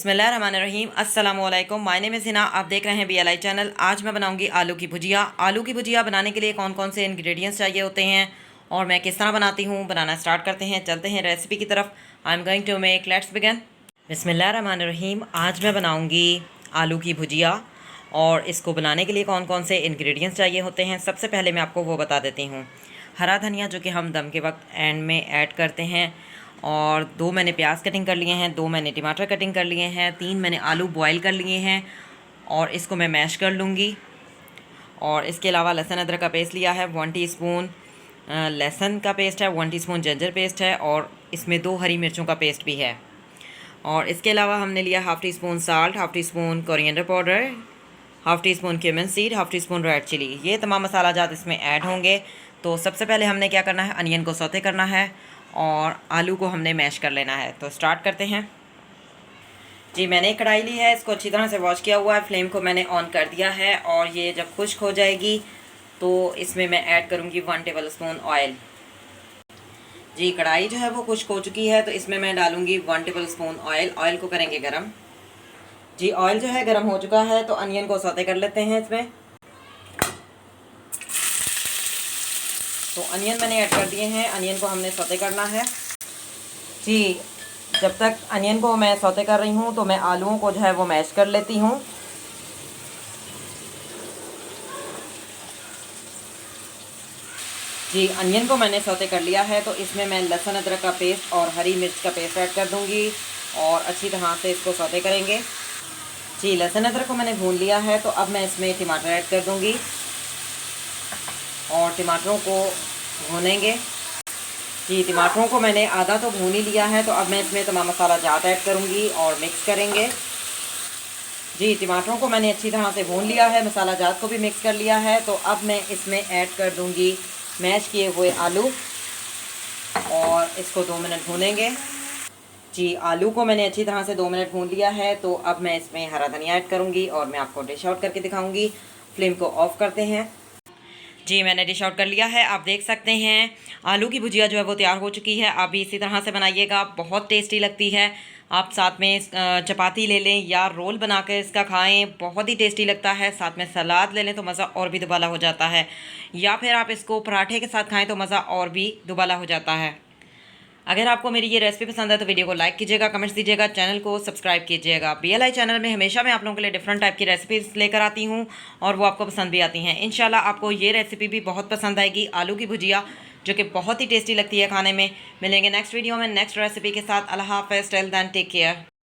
बिस्मिल्लाहिर्रहमानिर्रहीम। अस्सलामुअलैकुम। My name is Hina. आप देख रहे हैं BLI चैनल। आज मैं बनाऊंगी आलू की भुजिया। आलू की भुजिया बनाने के लिए कौन कौन से इंग्रेडिएंट्स चाहिए होते हैं और मैं किस तरह बनाती हूँ, बनाना स्टार्ट करते हैं। चलते हैं रेसिपी की तरफ। I am going to make, let's begin. बिस्मिल्लाहिर्रहमानिर्रहीम। आज मैं बनाऊँगी आलू की भुजिया और इसको बनाने के लिए कौन कौन से इंग्रेडिएंट्स चाहिए होते हैं सबसे पहले मैं आपको वो बता देती हूँ। हरा धनिया जो कि हम दम के वक्त एंड में ऐड करते हैं, और 2 मैंने प्याज कटिंग कर लिए हैं, 2 मैंने टमाटर कटिंग कर लिए हैं, 3 मैंने आलू बॉईल कर लिए हैं और इसको मैं मैश कर लूँगी। और इसके अलावा लहसुन अदरक का पेस्ट लिया है 1 टीस्पून, लहसुन का पेस्ट है 1 टीस्पून, जिंजर पेस्ट है और इसमें 2 हरी मिर्चों का पेस्ट भी है। और इसके अलावा हमने लिया half teaspoon salt, half teaspoon coriander powder, half teaspoon cumin seed, half teaspoon red chilli. ये तमाम मसाला जात इसमें ऐड होंगे। तो सबसे पहले हमने क्या करना है, अनियन को सौते करना है और आलू को हमने मैश कर लेना है। तो स्टार्ट करते हैं। जी, मैंने एक कढ़ाई ली है, इसको अच्छी तरह से वॉश किया हुआ है। फ्लेम को मैंने ऑन कर दिया है और ये जब खुश्क हो जाएगी तो इसमें मैं ऐड करूँगी 1 टेबल स्पून ऑयल। जी, कढ़ाई जो है वो खुश्क हो चुकी है तो इसमें मैं डालूँगी 1 टेबल स्पून ऑयल। ऑयल को करेंगे गरम। जी, ऑयल जो है गरम हो चुका है तो अनियन को सौते कर लेते हैं इसमें। तो अनियन मैंने ऐड कर दिए हैं, अनियन को हमने सौते करना है। जी, जब तक अनियन को मैं सौते कर रही हूँ तो मैं आलूओं को जो है वो मैश कर लेती हूँ। जी, अनियन को मैंने सौते कर लिया है तो इसमें मैं लहसुन अदरक का पेस्ट और हरी मिर्च का पेस्ट ऐड कर दूँगी और अच्छी तरह से इसको सौते करेंगे। जी, लहसुन अदरक को मैंने भून लिया है तो अब मैं इसमें टमाटर ऐड कर दूँगी और टमाटरों को भूनेंगे। जी, टमाटरों को मैंने आधा तो भून ही लिया है तो अब मैं इसमें तमाम मसाला जात ऐड करूँगी और मिक्स करेंगे। जी, टमाटरों को मैंने अच्छी तरह से भून लिया है, मसाला जात को भी मिक्स कर लिया है तो अब मैं इसमें ऐड कर दूँगी मैश किए हुए आलू और इसको 2 मिनट भूनेंगे। जी, आलू को मैंने अच्छी तरह से 2 मिनट भून लिया है तो अब मैं इसमें हरा धनिया ऐड करूँगी और मैं आपको डिश आउट करके दिखाऊँगी। फ्लेम को ऑफ़ करते हैं। जी, मैंने डिश आउट कर लिया है। आप देख सकते हैं आलू की भुजिया जो है वो तैयार हो चुकी है। आप भी इसी तरह से बनाइएगा, बहुत टेस्टी लगती है। आप साथ में चपाती ले लें या रोल बना कर इसका खाएं, बहुत ही टेस्टी लगता है। साथ में सलाद ले लें तो मज़ा और भी दुबाला हो जाता है, या फिर आप इसको पराठे के साथ खाएं तो मज़ा और भी दुबाला हो जाता है। अगर आपको मेरी ये रेसिपी पसंद है तो वीडियो को लाइक कीजिएगा, कमेंट्स दीजिएगा, चैनल को सब्सक्राइब कीजिएगा। BLI चैनल में हमेशा मैं आप लोगों के लिए डिफरेंट टाइप की रेसिपीज़ लेकर आती हूँ और वो आपको पसंद भी आती हैं। इंशाल्लाह आपको ये रेसिपी भी बहुत पसंद आएगी, आलू की भुजिया, जो कि बहुत ही टेस्टी लगती है खाने में। मिलेंगे नेक्स्ट वीडियो में नेक्स्ट रेसिपी के साथ। अल्लाह हाफ़िज़, टिल देन टेक केयर।